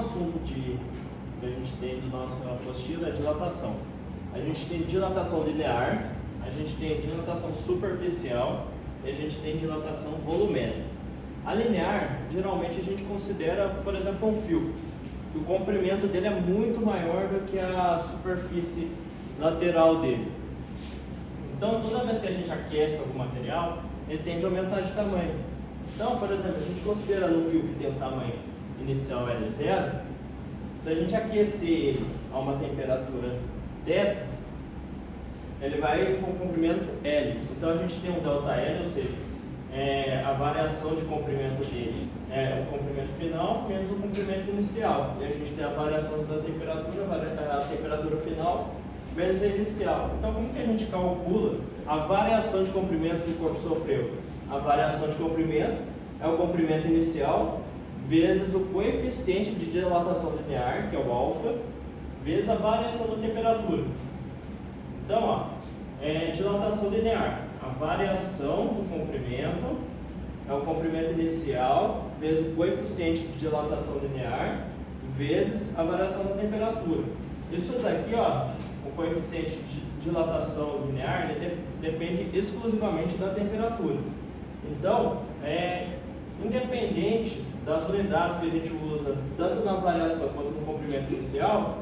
assunto que a gente tem de nossa apostila é dilatação. A gente tem dilatação linear, a gente tem dilatação superficial e a gente tem dilatação volumétrica. A linear, geralmente a gente considera, por exemplo, um fio. O comprimento dele é muito maior do que a superfície lateral dele. Então, toda vez que a gente aquece algum material, ele tende a aumentar de tamanho. Então, por exemplo, a gente considera no fio que tem o tamanho inicial L0, se a gente aquecer ele a uma temperatura θ, ele vai com o comprimento L. Então, a gente tem um ΔL, ou seja, a variação de comprimento dele é o comprimento final menos o comprimento inicial. E a gente tem a variação da temperatura, a temperatura final menos a inicial. Então, como que a gente calcula a variação de comprimento que o corpo sofreu? A variação de comprimento é o comprimento inicial vezes o coeficiente de dilatação linear, que é o alfa, vezes a variação da temperatura. Então, ó, dilatação linear. A variação do comprimento é o comprimento inicial vezes o coeficiente de dilatação linear vezes a variação da temperatura. Isso daqui, ó, o coeficiente de dilatação linear, ele depende exclusivamente da temperatura. Então, independente das unidades que a gente usa, tanto na variação quanto no comprimento inicial,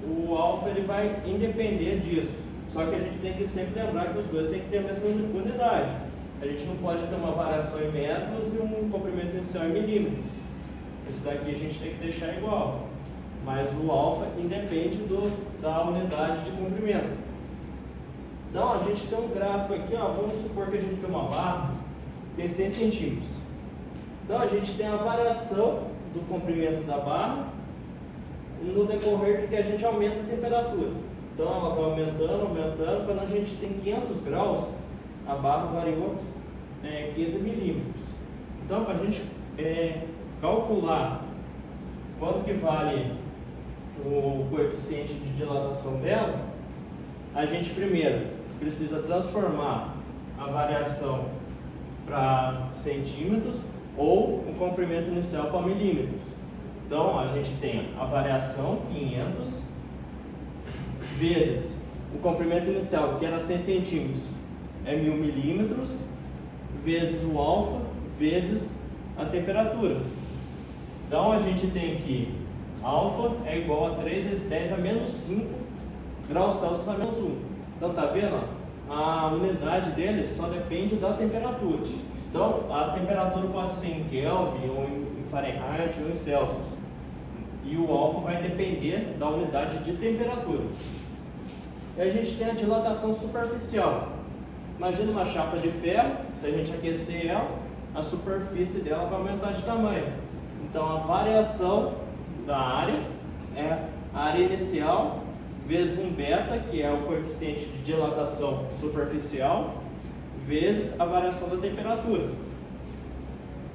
o alfa ele vai independer disso. Só que a gente tem que sempre lembrar que os dois têm que ter a mesma unidade. A gente não pode ter uma variação em metros e um comprimento inicial em milímetros. Isso daqui a gente tem que deixar igual. Mas o alfa independe da unidade de comprimento. Então, a gente tem um gráfico aqui, ó, vamos supor que a gente tem uma barra, tem 100 centímetros. Então, a gente tem a variação do comprimento da barra no decorrer de que a gente aumenta a temperatura. Então, ela vai aumentando, quando a gente tem 500 graus, a barra variou 15 milímetros. Então, para a gente calcular quanto que vale o coeficiente de dilatação dela, a gente primeiro precisa transformar a variação para centímetros ou o comprimento inicial para milímetros. Então, a gente tem a variação 500 vezes o comprimento inicial, que era 100 centímetros, é 1000 milímetros, vezes o alfa, vezes a temperatura. Então, a gente tem que alfa é igual a 3 vezes 10 a menos 5 graus Celsius a menos 1. Então, tá vendo? A unidade dele só depende da temperatura. Então, a temperatura pode ser em Kelvin, ou em Fahrenheit, ou em Celsius. E o alfa vai depender da unidade de temperatura. E a gente tem a dilatação superficial. Imagina uma chapa de ferro, se a gente aquecer ela, a superfície dela vai aumentar de tamanho. Então, a variação da área é a área inicial vezes um beta, que é o coeficiente de dilatação superficial, vezes a variação da temperatura.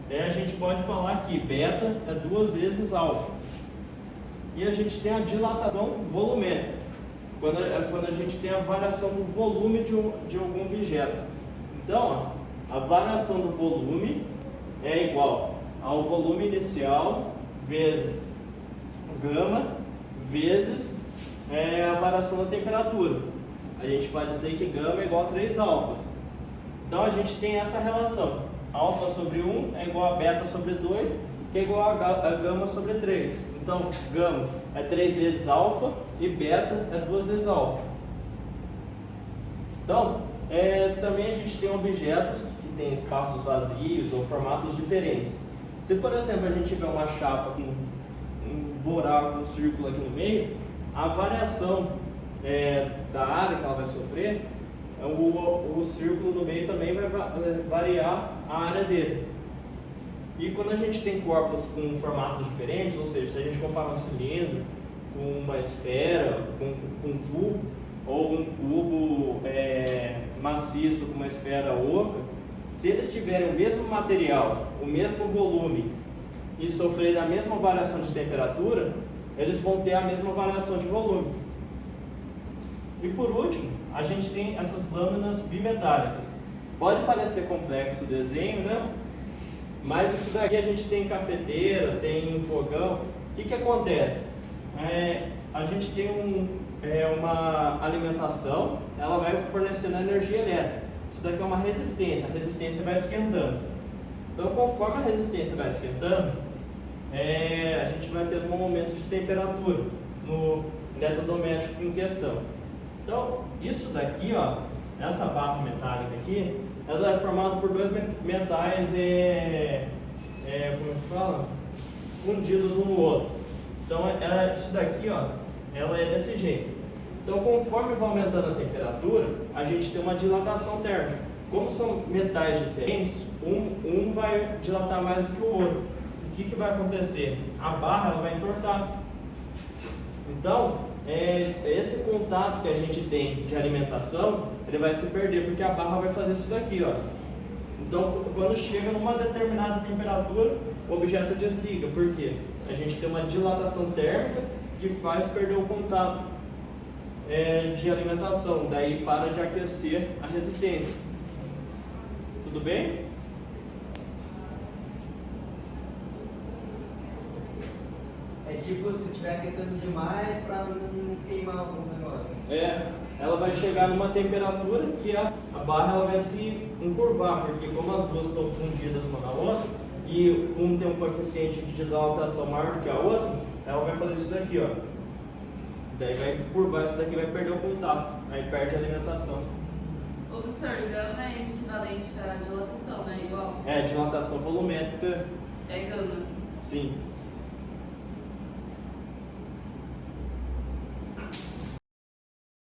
A gente pode falar que beta é 2 vezes alfa. E a gente tem a dilatação volumétrica, quando a gente tem a variação do volume de algum objeto. Então, a variação do volume é igual ao volume inicial vezes gama vezes a variação da temperatura. A gente pode dizer que gama é igual a 3 alfas. Então, a gente tem essa relação. Alfa sobre 1 é igual a beta sobre 2, que é igual a gama sobre 3. Então, gama é 3 vezes alfa e beta é 2 vezes alfa. Então, também a gente tem objetos que têm espaços vazios ou formatos diferentes. Se, por exemplo, a gente tiver uma chapa com um buraco, um círculo aqui no meio, a variação da área que ela vai sofrer, o círculo no meio também vai variar a área dele. E quando a gente tem corpos com formatos diferentes, ou seja, se a gente comparar um cilindro com uma esfera, com um cubo, ou um cubo maciço com uma esfera oca, se eles tiverem o mesmo material, o mesmo volume e sofrerem a mesma variação de temperatura, eles vão ter a mesma variação de volume. E por último, a gente tem essas lâminas bimetálicas. Pode parecer complexo o desenho, né? Mas isso daqui a gente tem cafeteira, tem fogão. O que acontece? A gente tem uma alimentação, ela vai fornecendo energia elétrica. Isso daqui é uma resistência, a resistência vai esquentando. Então, conforme a resistência vai esquentando, a gente vai tendo um aumento de temperatura no eletrodoméstico em questão. Então, isso daqui, ó, essa barra metálica aqui, ela é formada por dois metais, como é que fala? Fundidos um no outro. Então, isso daqui, ó, ela é desse jeito. Então, conforme vai aumentando a temperatura, a gente tem uma dilatação térmica. Como são metais diferentes, um vai dilatar mais do que o outro. O que vai acontecer? A barra ela vai entortar. Então, esse contato que a gente tem de alimentação, ele vai se perder, porque a barra vai fazer isso daqui, ó. Então, quando chega numa determinada temperatura, o objeto desliga. Por quê? A gente tem uma dilatação térmica que faz perder o contato de alimentação, daí para de aquecer a resistência. Tudo bem? É tipo se estiver aquecendo demais para não queimar o negócio. Ela vai chegar numa temperatura que a barra ela vai se encurvar, porque como as duas estão fundidas uma na outra e um tem um coeficiente de dilatação maior do que a outra, ela vai fazer isso daqui, ó. Daí vai curvar, isso daqui vai perder o contato, aí perde a alimentação. O professor, gama é equivalente à dilatação, né? Igual? Dilatação volumétrica. É gama. Sim.